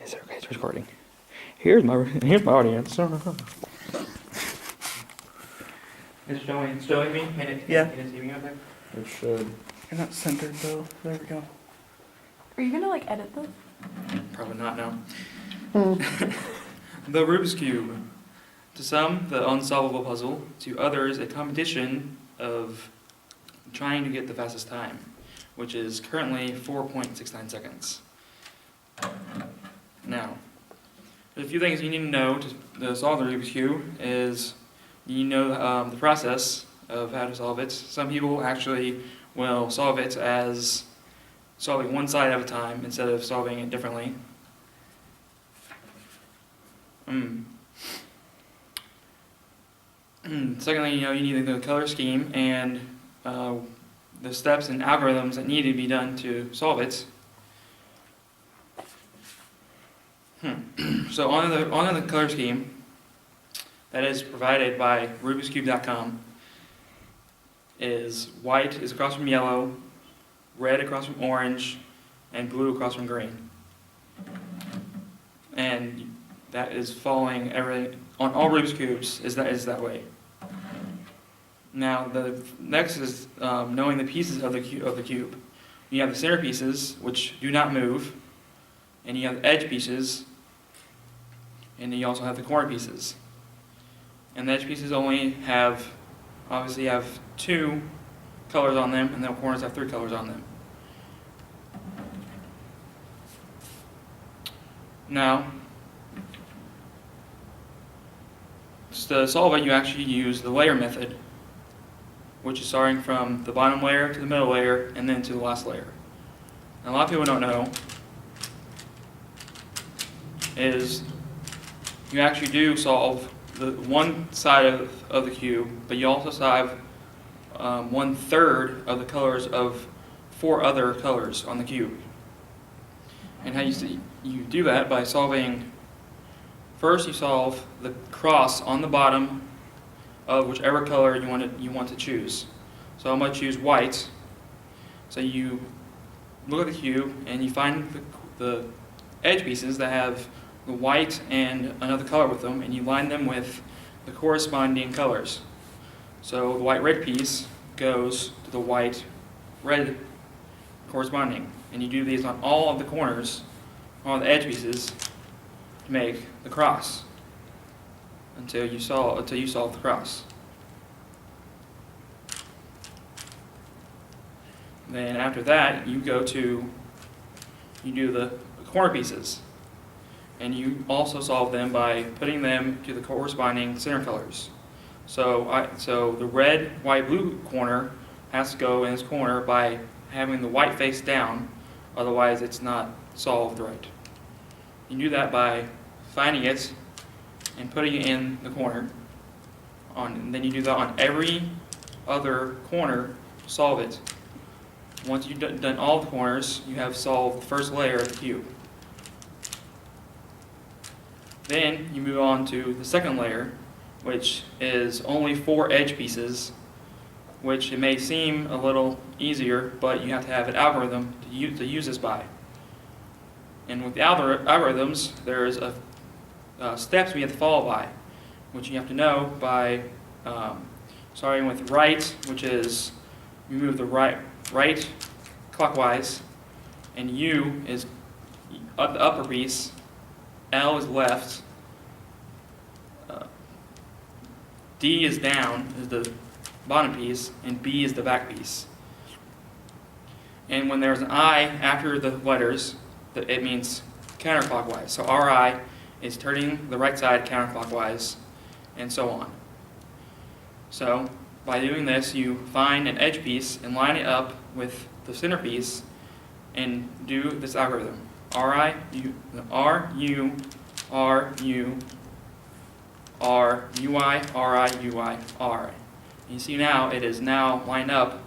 Is it okay? It's recording. Here's my audience. Is it showing me? Yeah. Can it see me out there? It should. You're not centered though. There we go. Are you gonna like edit this? Probably not, no. The Rubik's Cube. To some, the unsolvable puzzle. To others, a competition of trying to get the fastest time, which is currently 4.69 seconds. Now, there's a few things you need to know to solve the Rubik's Cube is you know the process of how to solve it. Some people actually will solve it as solving one side at a time instead of solving it differently. Secondly, you need the color scheme and the steps and algorithms that need to be done to solve it. So on the color scheme that is provided by rubikscube.com is white is across from yellow, red across from orange, and blue across from green. And that is following everything on all Rubik's cubes is that way. Now the next is knowing the pieces of the cube. You have the center pieces which do not move, and you have the edge pieces, and then you also have the corner pieces. And the edge pieces obviously have 2 colors on them, and the corners have 3 colors on them. Now, to solve it, you actually use the layer method, which is starting from the bottom layer to the middle layer and then to the last layer. And a lot of people don't know is you actually do solve the one side of the cube, but you also solve 1/3 of the colors of 4 other colors on the cube. And how you do that by solving. First, you solve the cross on the bottom of whichever color you want to choose. So I'm going to choose white. So you look at the cube and you find the edge pieces that have the white and another color with them, and you line them with the corresponding colors. So the white-red piece goes to the white-red corresponding, and you do these on all of the corners, all the edge pieces, to make the cross until you solve the cross. Then after that, you do the corner pieces. And you also solve them by putting them to the corresponding center colors. So the red, white, blue corner has to go in its corner by having the white face down, otherwise it's not solved right. You do that by finding it and putting it in the corner. And then you do that on every other corner to solve it. Once you've done all the corners, you have solved the first layer of the cube. Then you move on to the second layer, which is only 4 edge pieces, which it may seem a little easier, but you have to have an algorithm to use this by. And with the algorithms, there's steps we have to follow by, which you have to know by starting with right, which is you move the right clockwise, and U is the upper piece, L is left, D is down, is the bottom piece, and B is the back piece. And when there's an I after the letters, it means counterclockwise. So RI is turning the right side counterclockwise, and so on. So by doing this, you find an edge piece and line it up with the center piece and do this algorithm. R, U, R, U, R, UI, RI, UI, R. You see now it is now lined up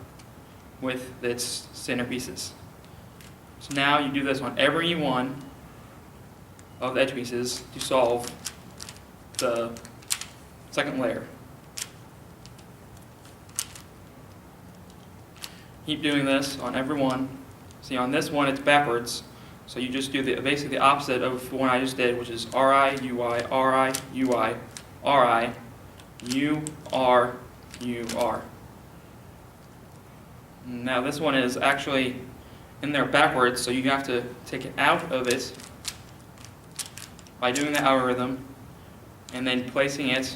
with its center pieces. So now you do this on every one of the edge pieces to solve the second layer. Keep doing this on every one. See, on this one it's backwards, So you just do basically the opposite of the one I just did, which is RI, UI, RI, UI, RI, U, R, U, R. Now this one is actually in there backwards, so you have to take it out of it by doing the algorithm and then placing it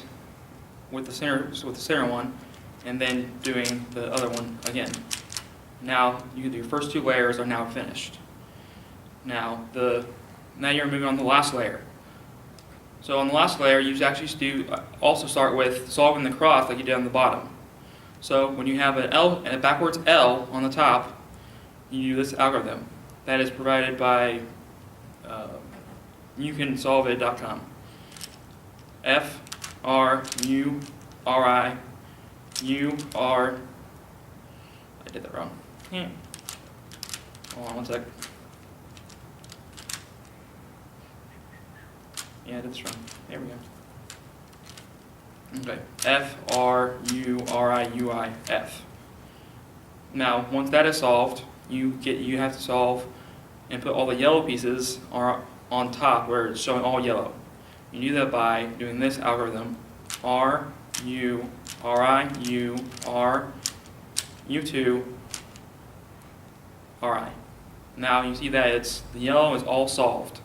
with the center one, and then doing the other one again. Now your first two layers are now finished. Now you're moving on to the last layer. So on the last layer, you actually also start with solving the cross like you did on the bottom. So when you have a backwards L on the top, you do this algorithm that is provided by youcansolveit.com. F R U R I U R. I did that wrong. Hold on one sec. Yeah, I did this wrong. There we go. Okay. F R U R I U I F. Now, once that is solved, you have to solve and put all the yellow pieces on top where it's showing all yellow. You do that by doing this algorithm: R U R I U R U2 R I. Now you see that the yellow is all solved.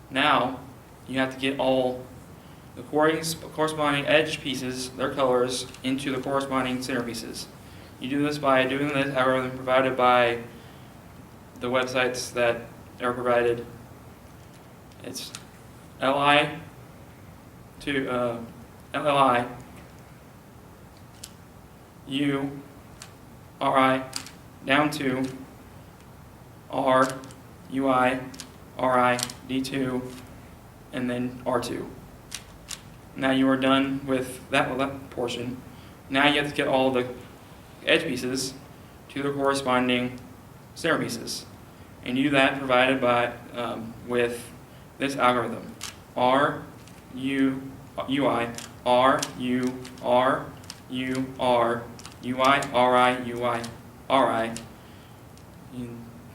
Now you have to get all the corresponding edge pieces, their colors, into the corresponding center pieces. You do this by doing this algorithm provided by the websites that are provided. It's LI to LLI U RI down to R UI RI D2 and then R2. Now you are done with that portion. Now you have to get all the edge pieces to the corresponding center pieces, and you do that provided by with this algorithm: R U UI R U R U R UI RI UI RI.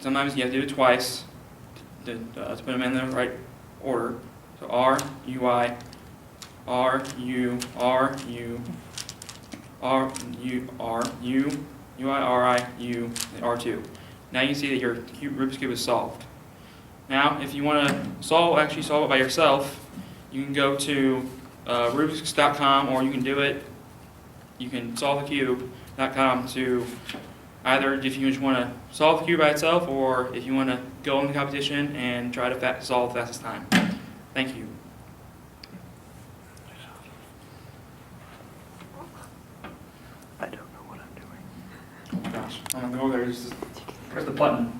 Sometimes you have to do it twice to put them in the right order. So R UI R U R U R U R U UI RI U and R2. Now you can see that your Rubik's Cube is solved. Now, if you want to actually solve it by yourself, you can go to Rubik's.com, or you can solvethecube.com to either if you just want to solve the cube by itself, or if you want to go in the competition and try to solve the fastest time. Thank you. I don't know what I'm doing. Oh my gosh. I'm going to go there. Press the button.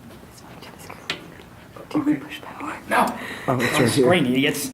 Do we push power? No! Oh, it's On right here. screen, idiots.